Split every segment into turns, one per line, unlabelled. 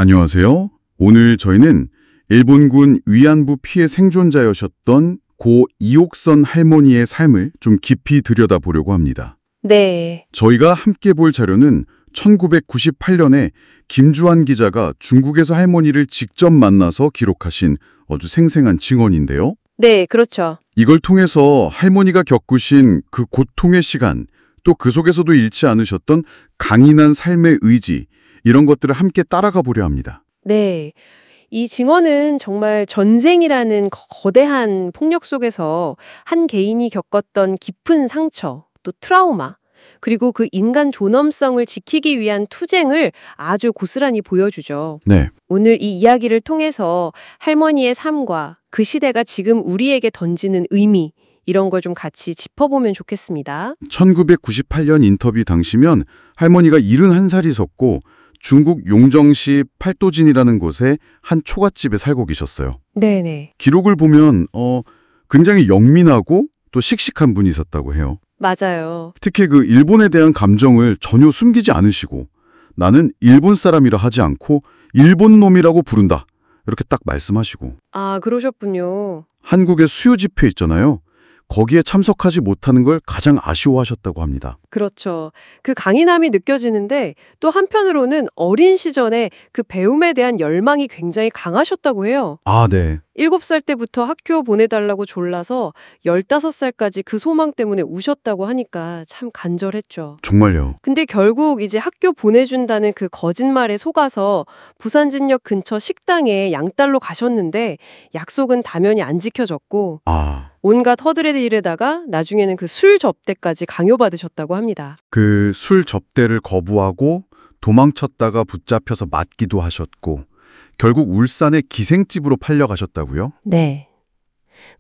안녕하세요. 오늘 저희는 일본군 위안부 피해 생존자여셨던 고 이옥선 할머니의 삶을 좀 깊이 들여다보려고 합니다.
네.
저희가 함께 볼 자료는 1998년에 김주환 기자가 중국에서 할머니를 직접 만나서 기록하신 아주 생생한 증언인데요.
네, 그렇죠.
이걸 통해서 할머니가 겪으신 그 고통의 시간, 또 그 속에서도 잃지 않으셨던 강인한 삶의 의지, 이런 것들을 함께 따라가 보려 합니다.
네. 이 증언은 정말 전쟁이라는 거대한 폭력 속에서 한 개인이 겪었던 깊은 상처, 또 트라우마, 그리고 그 인간 존엄성을 지키기 위한 투쟁을 아주 고스란히 보여주죠.
네.
오늘 이 이야기를 통해서 할머니의 삶과 그 시대가 지금 우리에게 던지는 의미, 이런 걸 좀 같이 짚어보면 좋겠습니다.
1998년 인터뷰 당시면 할머니가 71살이셨고 중국 용정시 팔도진이라는 곳에 한 초가집에 살고 계셨어요.
네네.
기록을 보면 굉장히 영민하고 또 씩씩한 분이 있었다고 해요.
맞아요.
특히 그 일본에 대한 감정을 전혀 숨기지 않으시고 나는 일본 사람이라 하지 않고 일본 놈이라고 부른다. 이렇게 딱 말씀하시고.
아, 그러셨군요.
한국의 수요 집회 있잖아요. 거기에 참석하지 못하는 걸 가장 아쉬워하셨다고 합니다.
그렇죠. 그 강인함이 느껴지는데 또 한편으로는 어린 시절에 그 배움에 대한 열망이 굉장히 강하셨다고 해요.
아, 네.
7살 때부터 학교 보내달라고 졸라서 15살까지 그 소망 때문에 우셨다고 하니까 참 간절했죠.
정말요.
근데 결국 이제 학교 보내준다는 그 거짓말에 속아서 부산진역 근처 식당에 양딸로 가셨는데 약속은 당연히 안 지켜졌고
아,
온갖 허들에 이르다가 나중에는 그 술 접대까지 강요받으셨다고 합니다.
그 술 접대를 거부하고 도망쳤다가 붙잡혀서 맞기도 하셨고 결국 울산의 기생집으로 팔려가셨다고요?
네.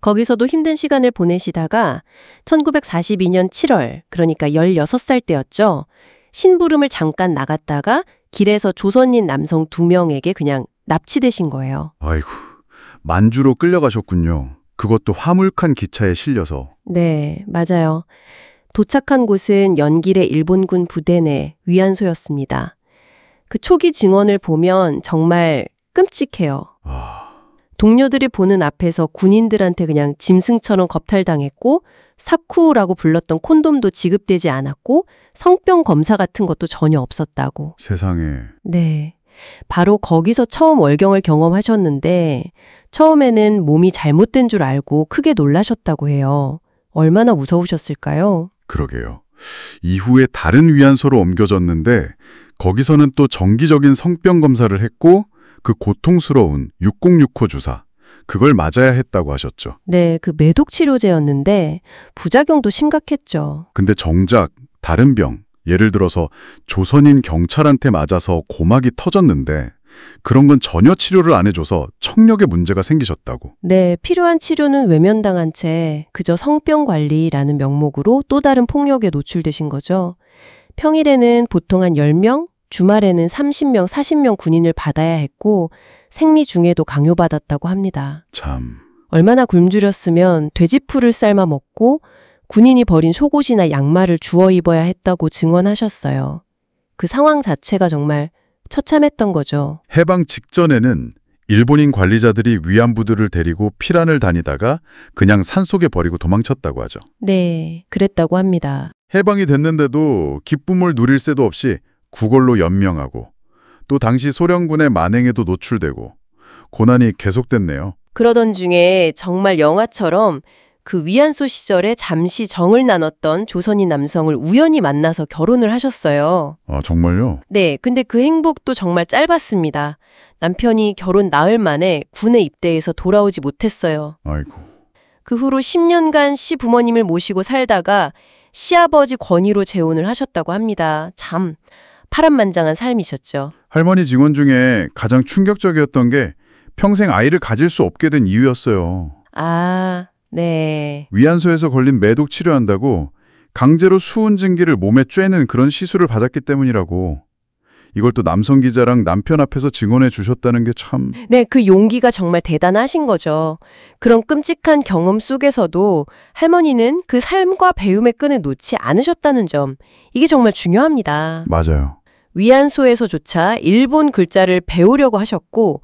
거기서도 힘든 시간을 보내시다가 1942년 7월, 그러니까 16살 때였죠. 심부름을 잠깐 나갔다가 길에서 조선인 남성 2명에게 그냥 납치되신 거예요.
아이고, 만주로 끌려가셨군요. 그것도 화물칸 기차에 실려서.
네, 맞아요. 도착한 곳은 연길의 일본군 부대 내 위안소였습니다. 그 초기 증언을 보면 정말 끔찍해요. 동료들이 보는 앞에서 군인들한테 그냥 짐승처럼 겁탈당했고 사쿠라고 불렀던 콘돔도 지급되지 않았고 성병 검사 같은 것도 전혀 없었다고.
세상에.
네. 바로 거기서 처음 월경을 경험하셨는데 처음에는 몸이 잘못된 줄 알고 크게 놀라셨다고 해요. 얼마나 무서우셨을까요?
그러게요. 이후에 다른 위안소로 옮겨졌는데 거기서는 또 정기적인 성병 검사를 했고 그 고통스러운 6065 주사, 그걸 맞아야 했다고 하셨죠.
네, 그 매독 치료제였는데 부작용도 심각했죠.
근데 정작 다른 병, 예를 들어서 조선인 경찰한테 맞아서 고막이 터졌는데 그런 건 전혀 치료를 안 해줘서 청력에 문제가 생기셨다고.
네, 필요한 치료는 외면당한 채 그저 성병 관리라는 명목으로 또 다른 폭력에 노출되신 거죠. 평일에는 보통 한 10명, 주말에는 30명, 40명 군인을 받아야 했고 생리 중에도 강요받았다고 합니다.
참.
얼마나 굶주렸으면 돼지풀을 삶아 먹고 군인이 버린 속옷이나 양말을 주워 입어야 했다고 증언하셨어요. 그 상황 자체가 정말 처참했던 거죠.
해방 직전에는 일본인 관리자들이 위안부들을 데리고 피란을 다니다가 그냥 산속에 버리고 도망쳤다고 하죠.
네, 그랬다고 합니다.
해방이 됐는데도 기쁨을 누릴 새도 없이 구걸로 연명하고 또 당시 소련군의 만행에도 노출되고 고난이 계속됐네요.
그러던 중에 정말 영화처럼 그 위안소 시절에 잠시 정을 나눴던 조선인 남성을 우연히 만나서 결혼을 하셨어요.
아, 정말요?
네, 근데 그 행복도 정말 짧았습니다. 남편이 결혼 나흘 만에 군에 입대해서 돌아오지 못했어요.
아이고.
그 후로 10년간 시부모님을 모시고 살다가 시아버지 권위로 재혼을 하셨다고 합니다. 참 파란만장한 삶이셨죠.
할머니 증언 중에 가장 충격적이었던 게 평생 아이를 가질 수 없게 된 이유였어요.
아, 네.
위안소에서 걸린 매독 치료한다고 강제로 수은 증기를 몸에 쬐는 그런 시술을 받았기 때문이라고. 이걸 또 남성 기자랑 남편 앞에서 증언해 주셨다는 게 참...
네, 그 용기가 정말 대단하신 거죠. 그런 끔찍한 경험 속에서도 할머니는 그 삶과 배움의 끈을 놓지 않으셨다는 점, 이게 정말 중요합니다.
맞아요.
위안소에서조차 일본 글자를 배우려고 하셨고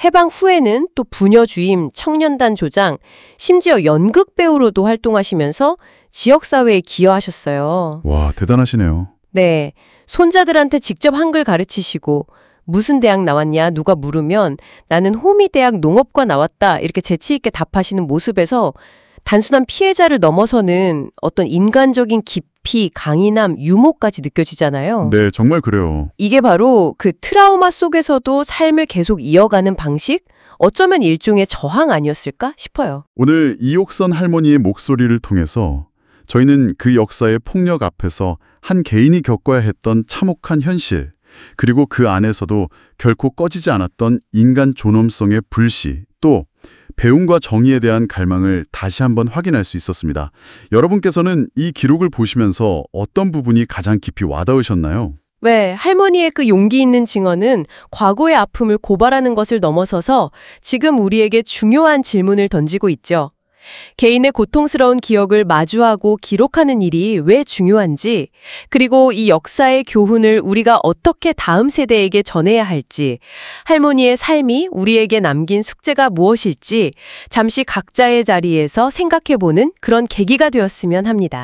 해방 후에는 또 부녀 주임, 청년단 조장, 심지어 연극 배우로도 활동하시면서 지역사회에 기여하셨어요.
와, 대단하시네요.
네, 손자들한테 직접 한글 가르치시고 무슨 대학 나왔냐 누가 물으면 나는 호미대학 농업과 나왔다 이렇게 재치 있게 답하시는 모습에서 단순한 피해자를 넘어서는 어떤 인간적인 깊이, 강인함, 유머까지 느껴지잖아요.
네, 정말 그래요.
이게 바로 그 트라우마 속에서도 삶을 계속 이어가는 방식? 어쩌면 일종의 저항 아니었을까 싶어요.
오늘 이옥선 할머니의 목소리를 통해서 저희는 그 역사의 폭력 앞에서 한 개인이 겪어야 했던 참혹한 현실, 그리고 그 안에서도 결코 꺼지지 않았던 인간 존엄성의 불씨, 또 배움과 정의에 대한 갈망을 다시 한번 확인할 수 있었습니다. 여러분께서는 이 기록을 보시면서 어떤 부분이 가장 깊이 와닿으셨나요?
네, 할머니의 그 용기 있는 증언은 과거의 아픔을 고발하는 것을 넘어서서 지금 우리에게 중요한 질문을 던지고 있죠. 개인의 고통스러운 기억을 마주하고 기록하는 일이 왜 중요한지, 그리고 이 역사의 교훈을 우리가 어떻게 다음 세대에게 전해야 할지, 할머니의 삶이 우리에게 남긴 숙제가 무엇일지 잠시 각자의 자리에서 생각해보는 그런 계기가 되었으면 합니다.